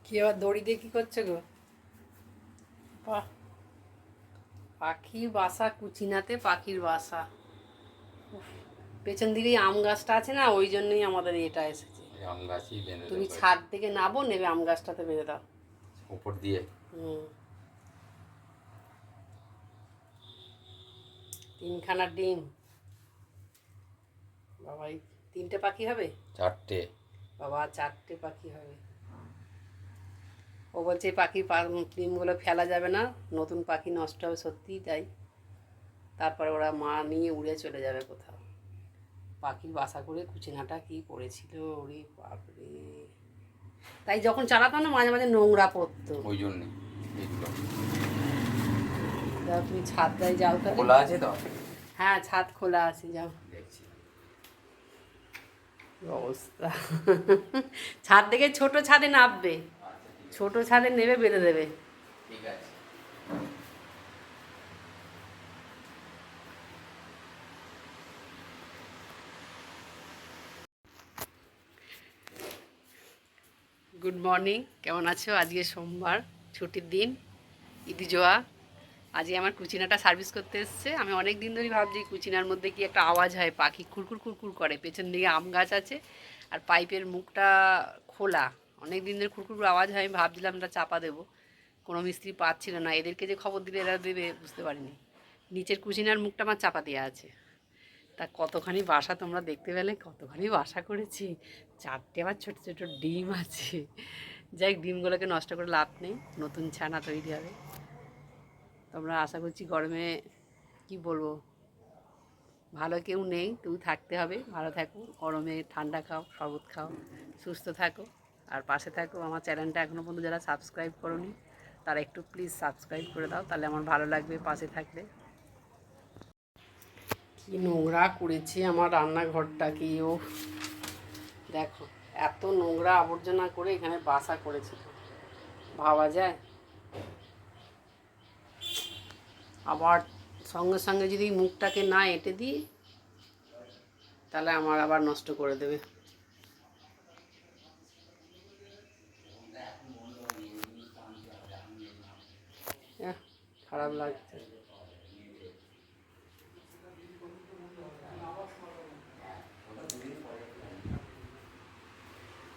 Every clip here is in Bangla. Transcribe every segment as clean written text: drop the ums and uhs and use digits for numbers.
কি আবার দড়ি দিয়ে কি করছে গো? বাহ, পাখি বাসা কুচিনাতে পাখির বাসা। উফ, পেছন দিকেই আম গাছটা আছে না, ওই জন্যই আমাদের এটা এসেছে। আম গাছই বেঁধে তুমি দেবো ছাদ থেকে নাবো, নেবে আম গাছটাতে বেঁধে দাও। উপর দিয়ে। হুম, 3খানা ডিম। বাবা, এই 3টে পাখি হবে? 4টে। বাবা, 4টে পাখি হবে। ও বলছে এই পাখির ডিমগুলো ফেলা যাবে না, নতুন পাখি নষ্ট হবে, সত্যিই তাই। তারপরে ওরা মা নিয়ে উড়ে চলে যাবে কোথাও। পাখির বাসা করে কুচিনাটা কি করেছিল, ওরে বাপরে! তাই যখন চালাতাম না, মাঝে মাঝে নোংরা পড়তো। ওই জন্যে এইগুলো যাও, তুমি ছাদটায় যাও তাহলে। খোলা আছে তো? হ্যাঁ, ছাদ খোলা আছে, যাও। দেখছি। কি অবস্থা! ছাদ থেকে ছোট ছাদে নামবে, ছোট ছাদে নেবে, বেঁধে দেবে। ঠিক আছে। গুড মর্নিং, কেমন আছো? আজকে সোমবার, ছুটির দিন, ইদিজোয়া। আজকে আমার কুচিনাটা সার্ভিস করতে এসছে। আমি অনেক দিন ধরেই ভাবছি কুচিনার মধ্যে কি একটা আওয়াজ হয়, পাখি খুরকুর খুরকুর করে। পেছন দিকে আম গাছ আছে আর পাইপের মুখটা খোলা, অনেক দিন ধরে খুরকুর আওয়াজ হয়। আমি ভাবছিলাম এটা চাপা দেবো, কোনো মিস্ত্রি পাচ্ছিল না। এদেরকে যে খবর দিলে এরা দেবে বুঝতে পারিনি। নিচের কুচিনার মুখটা আমার চাপা দেওয়া আছে। তা কতখানি বাসা তোমরা দেখতে পেলে, কতখানি বাসা করেছি। 4টে আবার ছোটো ছোটো ডিম আছে। যাই হোক, ডিমগুলোকে নষ্ট করে লাভ নেই, নতুন ছানা তৈরি হবে। তোমরা আশা করছি গরমে, কি বলবো, ভালো কেউ নেই, তুমি থাকতে হবে, ভালো থাকো। গরমে ঠান্ডা খাও, শরবত খাও, সুস্থ থাকো আর পাশে থাকো। আমার চ্যানেলটা এখনও পর্যন্ত যারা সাবস্ক্রাইব করোনি, তারা একটু প্লিজ সাবস্ক্রাইব করে দাও, তাহলে আমার ভালো লাগবে পাশে থাকলে। কি নোংরা করেছে আমার রান্নাঘরটাকে! ও দেখো, এত নোংরা আবর্জনা করে এখানে বাসা করেছিল, ভাবা যায়? আবার সঙ্গে সঙ্গে যদি মুখটাকে না এঁটে দিই, তাহলে আমার আবার নষ্ট করে দেবে। এহ, খারাপ লাগছে।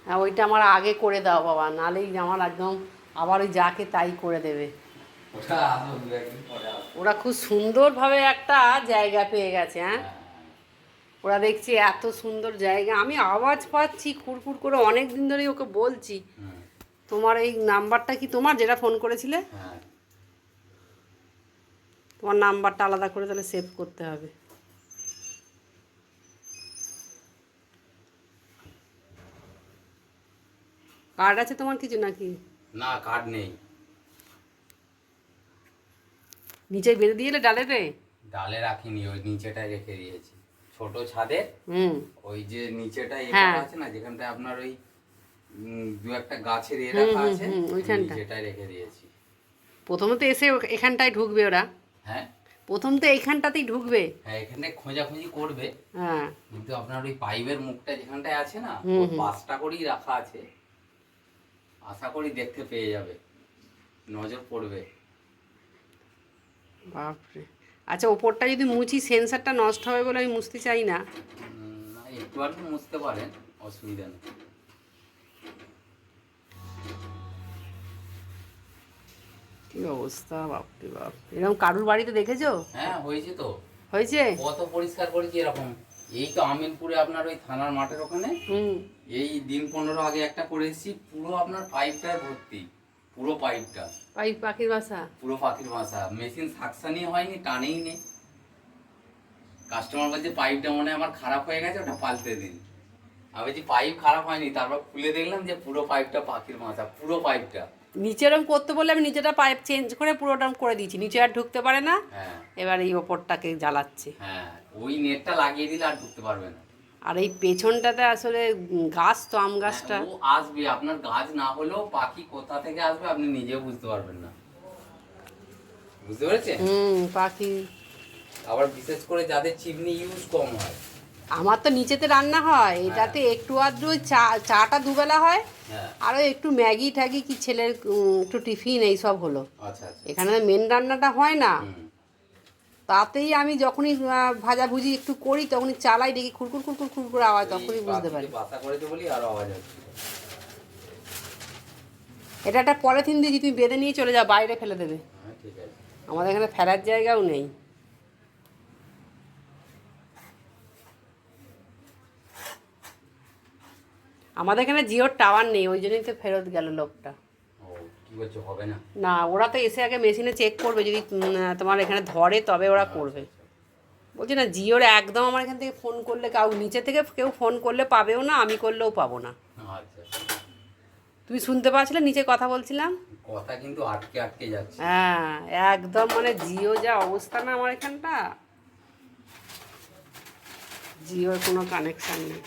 হ্যাঁ, ওইটা আমার আগে করে দাও বাবা, নাহলেই আমার একদম আবার ওই যাকে তাই করে দেবে। ওরা খুব সুন্দরভাবে একটা জায়গা পেয়ে গেছে। হ্যাঁ, ওরা দেখছি এত সুন্দর জায়গা, আমি আওয়াজ পাচ্ছি খুরখুর করে, অনেক দিন ধরেই ওকে বলছি। তোমার এই নাম্বারটা কি তোমার, যেটা ফোন করেছিলে? তোমার নাম্বারটা আলাদা করে তাহলে সেভ করতে হবে। কার্ড আছে তোমার কিছু নাকি? না, কার্ড নেই। নিচে বেঁধে দিয়ে এলে ডালেতে? ডালে রাখিনি, ওই নিচেটায় রেখে দিয়েছি, ছোট ছাদের। হুম, ওই যে নিচেটা হ্যাঁ, আছে না, যেখানটা আপনার ওই দু একটা গাছের হুম রাখা হুম আছে, হুম, ওইখানটা। নিচেটায় রেখে দিয়েছি। প্রথমে তো এসে এখানটায় ঢুকবে ওরা, হ্যাঁ প্রথম তো এইখানটাতেই ঢুকবে। হ্যাঁ, এখানটায় খোঁজাখুঁজি করবে। হ্যাঁ, কিন্তু আপনার ওই পাইপের মুখটা যেখানটায় আছে না, হুম ওই হুম, পাঁচটা করেই রাখা আছে। আশা করি দেখতে পেয়ে যাবে, নজর পড়বে। বাপরে! আচ্ছা, ওপরটা যদি মুছি, সেন্সারটা নষ্ট হবে বলে আমি মুছতে চাই না। না, একটু আধটু মুছতে পারেন, অসুবিধা নেই। কি অবস্থা, বাপরে বাপ! এরকম কারুর বাড়িতে দেখেছো? হ্যাঁ, হয়েছে তো। হয়েছে? কত পরিষ্কার করেছি এরকম। এই তো আমিনপুরে আপনার ওই থানার মাঠের ওখানে, হুম, এই দিন 15 আগে একটা করে এসেছি, পুরো আপনার পাইপটায় ভর্তি, পুরো পাইপটা। পাখির বাসা। পুরো পাখির বাসা, মেশিন সাকশনই হয়নি, টানেই নেই। কাস্টমার বলছে পাইপটা মনে হয় আমার খারাপ হয়ে গেছে, ওটা পাল্টে দিন। আমি বলছি পাইপ খারাপ হয়নি, তারপর খুলে দেখলাম যে পুরো পাইপটা পাখির বাসা, পুরো পাইপটা। নিচে এরকম করতে বললে আমি নিচেটা পাইপ চেঞ্জ করে পুরোটা করে দিয়েছি, নিচে আর ঢুকতে পারে না। হ্যাঁ এবার এই ওপরটাকে জ্বালাচ্ছে। হ্যাঁ, ওই নেটটা লাগিয়ে দিলে আর ঢুকতে পারবে না। আর এই পেছনটাতে আসলে গাছ তো, আম হ্যাঁ, গাছটা। ও আসবে, আপনার গাছ না হলেও পাখি কোথা থেকে আসবে আপনি নিজেও বুঝতে পারবেন না। বুঝতে পেরেছেন? হুম, পাখি। আবার বিশেষ করে যাদের চিমনি ইউজ কম হয়, আমার তো নিচেতে রান্না হয়, এটাতে একটু আধটু ওই চাটা দুবেলা হয়, হ্যাঁ আর ওই একটু ম্যাগি ট্যাগি কি ছেলের একটু টিফিন এইসব হলো। আচ্ছা আচ্ছা। এখানে মেন রান্নাটা হয় না। হুম। তাতেই আমি যখনই ভাজাভুজি একটু করি তখনই চালাই, দেখি খুরকুর খুরকুর খুরকুর আওয়াজ, তখনই বুঝতে পারি। বাসা করেছে বলি আরো আওয়াজ হচ্ছে। এটা একটা পলিথিন দিয়েছি, তুমি বেঁধে নিয়ে চলে যাও, বাইরে ফেলে দেবে। হ্যাঁ ঠিক আছে। আমাদের এখানে ফেলার জায়গাও নেই। আমাদের এখানে জিওর টাওয়ার নেই, ওই জন্যই তো ফেরত গেল লোকটা। ও কি বলছো, হবে না? না, ওরা তো এসে আগে মেশিনে চেক করবে, যদি তোমার এখানে ধরে তবে ওরা করবে। বলছি না, জিওর একদম আমার এখান থেকে ফোন করলে নিচে থেকে কেউ ফোন করলে পাবেও না, আমি করলেও পাবো না। আচ্ছা। তুমি শুনতে পাচ্ছিলে নিচে কথা বলছিলাম? কথা কিন্তু আটকে আটকে যাচ্ছে। হ্যাঁ, একদম মানে জিও যা অবস্থা না আমার এখানটা, জিওর কোনো কানেকশান নেই।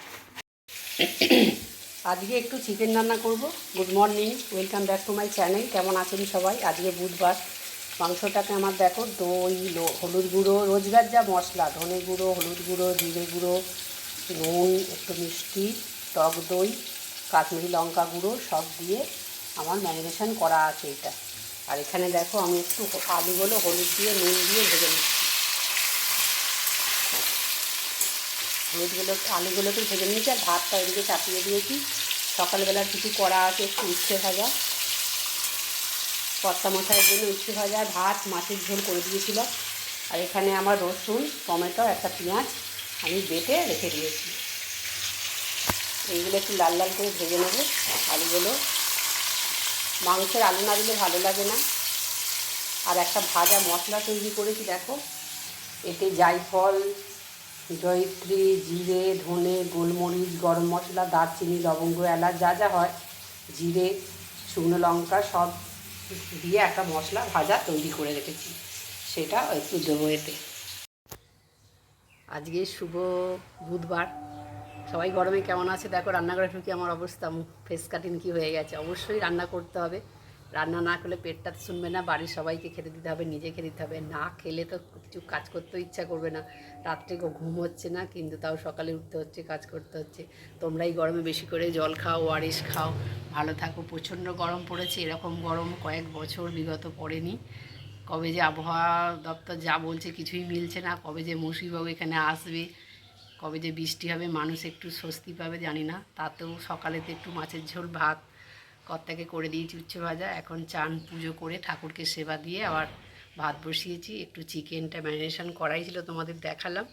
আজকে একটু চিকেন রান্না করব। Good morning, welcome back to my channel. কেমন আছেন সবাই? আজকে বুধবার। মাংসটাকে আমার দেখো, দই, হলুদ গুঁড়ো, রোজগার যা মশলা, ধনে গুঁড়ো, হলুদ গুঁড়ো, জিরে গুঁড়ো, নুন, একটু মিষ্টি, টক দই, কাশ্মীরি লঙ্কা গুঁড়ো সব দিয়ে আমার ম্যারিনেশন করা আছে এটা। আর এখানে দেখো আমি একটু আলুগুলো হলুদ দিয়ে নুন দিয়ে ভেজে নিচ্ছি। আলুগুলোকে ভেজে নিয়েছি, আর ভাতটা এদিকে চাপিয়ে দিয়েছি। সকালবেলার কিছু করা আছে, একটু উচ্ছে ভাজা, কর্তা মশাইয়ের জন্য উচ্ছে ভাজা, ভাত, মাছের ঝোল করে দিয়েছিলাম। আর এখানে আমার রসুন, টমেটো, একটা পেঁয়াজ আমি বেটে রেখে দিয়েছি। এইগুলো একটু লাল লাল করে ভেজে নেব আলুগুলো। মাংসের আলু না দিলে ভালো লাগে না। আর একটা ভাজা মশলা তৈরি করেছি দেখো, এতে জায়ফল, জয়িত্রী, জিরে, ধনে, গোলমরিচ, গরম মশলা, দারচিনি, লবঙ্গ, এলাচ যা যা হয়, জিরে, শুকনো লঙ্কা সব দিয়ে একটা মশলা ভাজা তৈরি করে রেখেছি, সেটা একটু দেবো এতে। আজকে শুভ বুধবার। সবাই গরমে কেমন আছে দেখো। রান্নাঘরে ঢুকে আমার অবস্থা, ফেস কাটিং কী হয়ে গেছে। অবশ্যই রান্না করতে হবে, রান্না না করলে পেটটা শুনবে না, বাড়ির সবাইকে খেতে দিতে হবে, নিজে খেতে দিতে হবে। না খেলে তো কিছু কাজ করতেও ইচ্ছা করবে না। রাত্রে ঘুম হচ্ছে না, কিন্তু তাও সকালে উঠতে হচ্ছে, কাজ করতে হচ্ছে। তোমরা এই গরমে বেশি করে জল খাও, ওআরএস খাও, ভালো থাকো। প্রচণ্ড গরম পড়েছে, এরকম গরম কয়েক বছর বিগত পড়েনি। কবে যে আবহাওয়া দপ্তর যা বলছে কিছুই মিলছে না, কবে যে মৌসুমিবাবু এখানে আসবে, কবে যে বৃষ্টি হবে, মানুষ একটু স্বস্তি পাবে জানি না। তাতেও সকালেতে একটু মাছের ঝোল, ভাত কর্তাকে করে দিয়েছি, উচ্ছে ভাজা। এখন চান পুজো করে ঠাকুরকে সেবা দিয়ে আবার ভাত বসিয়েছি। একটু চিকেনটা ম্যারিনেশন করাই ছিল, তোমাদের দেখালাম,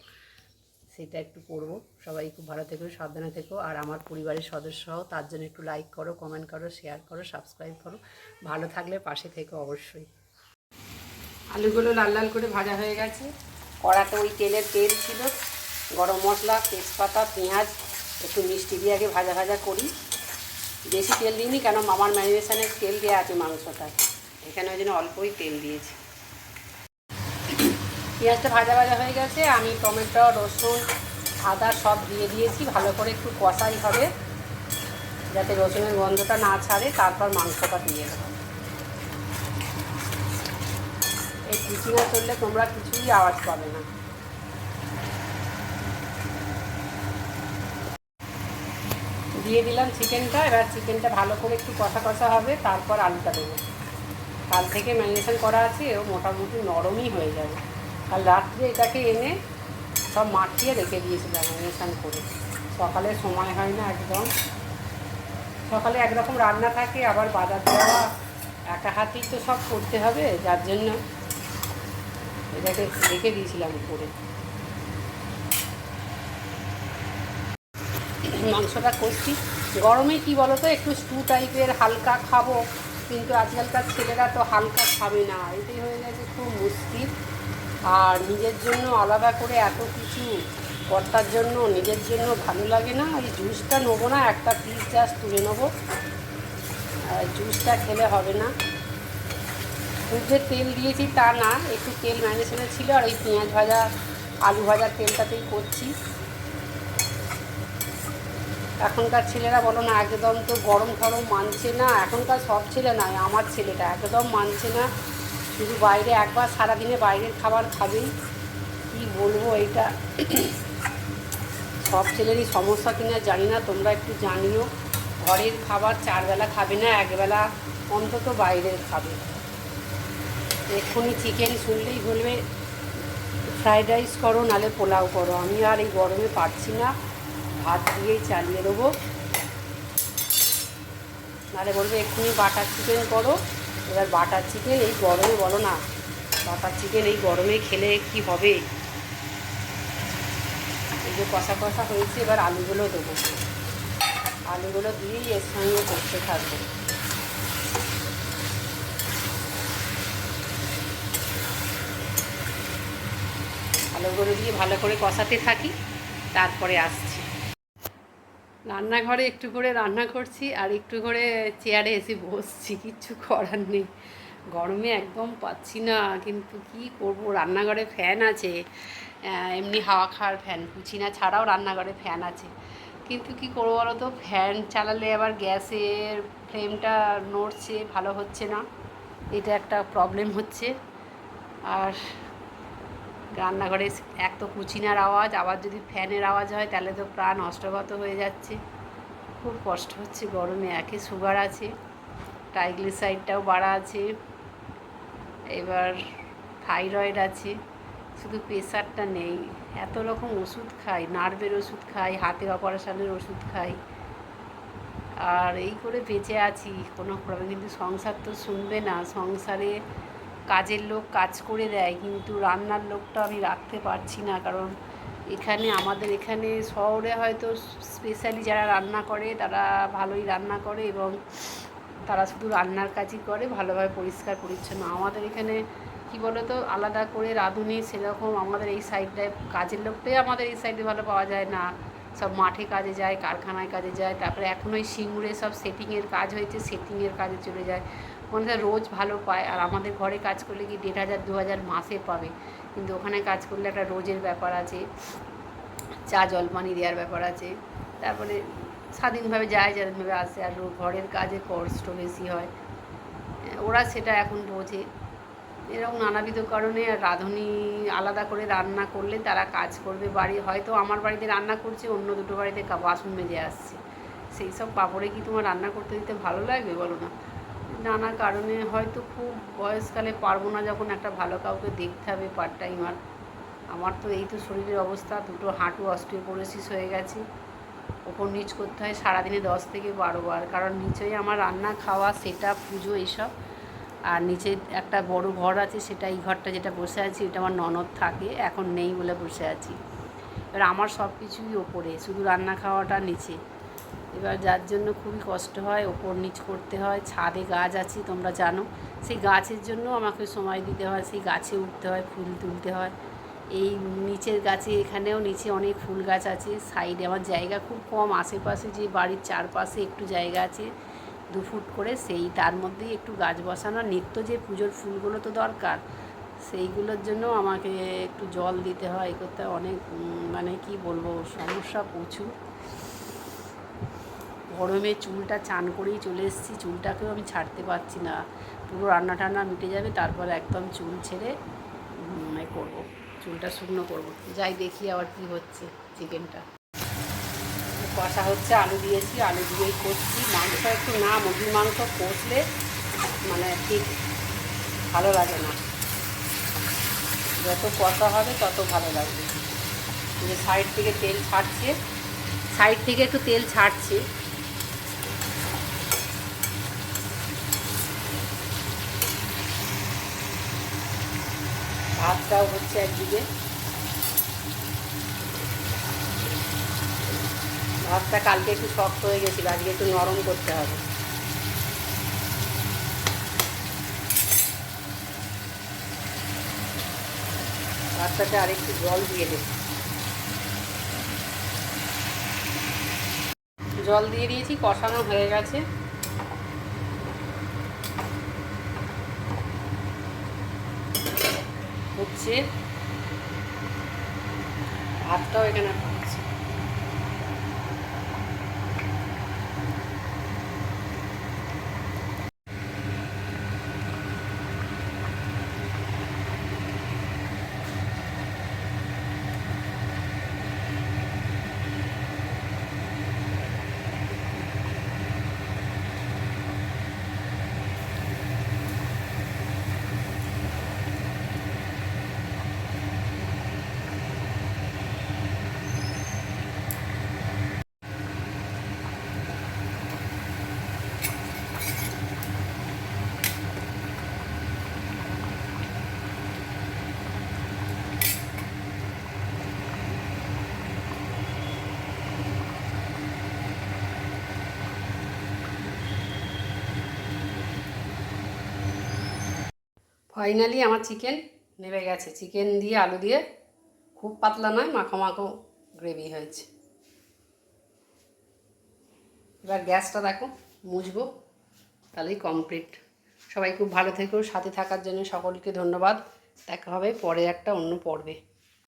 সেটা একটু করবো। সবাই খুব ভালো থেকো, সাবধানে থেকো। আর আমার পরিবারের সদস্যও, তার জন্য একটু লাইক করো, কমেন্ট করো, শেয়ার করো, সাবস্ক্রাইব করো। ভালো থাকলে পাশে থেকো অবশ্যই। আলুগুলো লাল লাল করে ভাজা হয়ে গেছে। কড়াতে ওই তেল ছিল, গরম মশলা, তেজপাতা, পেঁয়াজ, একটু মিষ্টি দিয়ে আগে ভাজা ভাজা করি। বেশি তেল দিইনি, কেন মামার ম্যারিনেশনের তেল দেওয়া আছে মাংসটায়, এখানে ওই জন্য অল্পই তেল দিয়েছি। পেঁয়াজটা ভাজা ভাজা হয়ে গেছে, আমি টমেটো, রসুন, আদা সব দিয়ে দিয়েছি। ভালো করে একটু কষাই হবে, যাতে রসুনের গন্ধটা না ছাড়ে, তারপর মাংসটা দিয়ে দেবো। এই কুচি না চললে তোমরা কিছুই আওয়াজ পাবে না। দিয়ে দিলাম চিকেনটা। এবার চিকেনটা ভালো করে একটু কষা কষা হবে, তারপর আলুটা দেবো। কাল থেকে ম্যারিনেশন করা আছে, ও মোটামুটি নরমই হয়ে যাবে। আর রাত্রে এটাকে এনে সব মাখিয়ে রেখে দিয়েছিলাম ম্যারিনেশন করে। সকালে সময় হয় না একদম, সকালে একরকম রান্না থাকে, আবার বাজার যাওয়া, একা হাতেই তো সব করতে হবে, যার জন্য এটাকে রেখে দিয়েছিলাম করে। মাংসটা করছি গরমে, কি বলো তো, একটু স্টু টাইপের হালকা খাবো, কিন্তু আজকালকার ছেলেরা তো হালকা খাবে না, এটাই হয়ে গেছে খুব মুশকিল। আর নিজের জন্য আলাদা করে এত কিছু, কর্তার জন্য, নিজের জন্য ভালো লাগে না। ওই জুসটা নেবো না, একটা পিস জাস্ট তুলে নেবো, জুসটা খেলে হবে না। খুব যে তেল দিয়েছি তা না, একটু তেল ম্যারিনেশনে ছিল, আর ওই পেঁয়াজ ভাজা, আলু ভাজার তেলটাতেই করছি। এখনকার ছেলেরা বলো না, একদম তো গরম ঠরম মানছে না। এখনকার সব ছেলে নয়, আমার ছেলেটা একদম মানছে না, শুধু বাইরে একবার সারাদিনে বাইরের খাবার খাবেই। কি বলবো, এইটা সব ছেলেরই সমস্যা কিনা জানি না, তোমরা একটু জানিও। ঘরের খাবার 4 বেলা খাবে না, একবেলা অন্তত বাইরের খাবে। এক্ষুনি চিকেন শুনলেই বলবে ফ্রাইড রাইস করো, নাহলে পোলাও করো। আমি আর এই গরমে পারছি না, ভাত দিয়েই চালিয়ে দেবো। নাহলে বলবে এক্ষুনি বাটার চিকেন করো। এবার বাটার চিকেন এই গরমে, বলো না, বাটার চিকেন এই গরমে খেলে কি হবে। এই যে কষা কষা হয়েছে, এবার আলুগুলো দেবো। আলুগুলো দিয়েই এর সঙ্গে করতে থাকবো। আলুগুলো দিয়ে ভালো করে কষাতে থাকি, তারপরে আসছি। রান্নাঘরে একটু করে রান্না করছি আর একটু করে চেয়ারে এসে বসছি, কিচ্ছু করার নেই। গরমে একদম পাচ্ছি না, কিন্তু কি করব, রান্নাঘরে ফ্যান আছে, এমনি হাওয়া খাওয়ার ফ্যান, কুচিনা ছাড়াও রান্নাঘরে ফ্যান আছে। কিন্তু কি করবো বলো তো, ফ্যান চালালে আবার গ্যাসের ফ্লেমটা নড়ছে, ভালো হচ্ছে না, এটা একটা প্রবলেম হচ্ছে। আর রান্নাঘরে এক তো কুচিনার আওয়াজ, আবার যদি ফ্যানের আওয়াজ হয় তাহলে তো প্রাণ অষ্টগত হয়ে যাচ্ছে। খুব কষ্ট হচ্ছে গরমে। একে সুগার আছে, ট্রাইগ্লিসাইডটাও বাড়া আছে, এবার থাইরয়েড আছে, শুধু প্রেশারটা নেই। এত রকম ওষুধ খাই, নার্ভের ওষুধ খাই, হাতের অপারেশনের ওষুধ খাই, আর এই করে বেঁচে আছি কোনো প্রবলেম। কিন্তু সংসার তো শুনবে না, সংসারে কাজের লোক কাজ করে দেয়, কিন্তু রান্নার লোকটা আমি রাখতে পারছি না। কারণ এখানে আমাদের এখানে শহরে হয়তো স্পেশালি যারা রান্না করে তারা ভালোই রান্না করে এবং তারা শুধু রান্নার কাজই করে, ভালোভাবে পরিষ্কার পরিচ্ছন্ন। আমাদের এখানে কি বলো তো, আলাদা করে রাঁধুনি সেরকম আমাদের এই সাইডটায় কাজের লোকটাই আমাদের এই সাইডে ভালো পাওয়া যায় না। সব মাঠে কাজে যায়, কারখানায় কাজে যায়, তারপরে এখন ওই সিঙ্গুরে সব সেটিংয়ের কাজ হয়েছে, সেটিংয়ের কাজে চলে যায়। মনে রোজ ভালো পায়, আর আমাদের ঘরে কাজ করলে কি 1,500 2,000 মাসে পাবে, কিন্তু ওখানে কাজ করলে একটা রোজের ব্যাপার আছে, চা জলপানি দেওয়ার ব্যাপার আছে, তারপরে স্বাধীনভাবে যায়, স্বাধীনভাবে আসে। আর ঘরের কাজে কষ্ট বেশি হয়, ওরা সেটা এখন বোঝে। এরকম নানাবিধ কারণে রাঁধুনি আলাদা করে রান্না করলে তারা কাজ করবে। বাড়ি হয়তো আমার বাড়িতে রান্না করছে, অন্য দুটো বাড়িতে বাসন মেজে আসছে, সেই সব পাপড়ে কি তোমার রান্না করতে দিতে ভালো লাগবে বলো না? নানা কারণে হয়তো খুব বয়সকালে পারবো না, যখন একটা ভালো কাউকে দেখতে হবে পার্ট টাইমার। আমার তো এই তো শরীরের অবস্থা, দুটো হাঁটু অস্টিওপোরোসিস হয়ে গেছে, ওপর নিচ করতে হয় সারাদিনে 10 থেকে 12 বার। কারণ নিচেই আমার রান্না খাওয়া, সেটা পুজো এইসব। আর নিচে একটা বড় ঘর আছে, সেটা এই ঘরটা যেটা বসে আছি এটা আমার ননদ থাকে, এখন নেই বলে বসে আছি। এবার আমার সব কিছুই ওপরে, শুধু রান্না খাওয়াটা নিচে। এবার যার জন্য খুবই কষ্ট হয়, ওপর নিচ করতে হয়। ছাদে গাছ আছে তোমরা জানো, সেই গাছের জন্য আমাকে সময় দিতে হয়, সেই গাছে উঠতে হয়, ফুল তুলতে হয়। এই নিচের গাছে, এখানেও নিচে অনেক ফুল গাছ আছে। সাইডে আমার জায়গা খুব কম, আশেপাশে যে বাড়ির চারপাশে একটু জায়গা আছে 2 ফুট করে, সেই তার মধ্যেই একটু গাছ বসানো। নিত্য যে পুজোর ফুলগুলো তো দরকার, সেইগুলোর জন্য আমাকে একটু জল দিতে হয়, এই করতে হয়। অনেক মানে কি বলবো, সমস্যা প্রচুর। গরমে চুলটা চান করেই চলে এসেছি, চুলটাকেও আমি ছাড়তে পারছি না। পুরো রান্না টান্না মিটে যাবে, তারপর একদম চুল ছেড়ে করবো, চুলটা শুকনো করবো। যাই দেখি আবার কি হচ্ছে। চিকেনটা কষা হচ্ছে, আলু দিয়েছি, আলু দিয়েই করছি। মাংস একটু না, মুরগির মাংস কষলে মানে ঠিক ভালো লাগে না, যত কষা হবে তত ভালো লাগবে। যে সাইড থেকে তেল ছাড়ছে, সাইড থেকে একটু তেল ছাড়ছে। ভাতটাও হচ্ছে একদিকে, ভাতটা কালকে একটু শক্ত হয়ে গেছিলো, আজকে একটু নরম করতে হবে। ভাতটাতে আরেকটু জল দিয়ে দেব, জল দিয়ে দিয়েছি, কষানো হয়ে গেছে। হচ্ছে ভাতটাও এখানে হচ্ছে। ফাইনালি আমার চিকেন নেমে গেছে। চিকেন দিয়ে আলু দিয়ে খুব পাতলা নয়, মাখো মাখো গ্রেভি হয়েছে। এবার গ্যাসটা দেখো মুছবো, তাহলেই কমপ্লিট। সবাই খুব ভালো থেকো, সাথে থাকার জন্য সকলকে ধন্যবাদ। দেখা হবে পরে একটা অন্য পর্বে।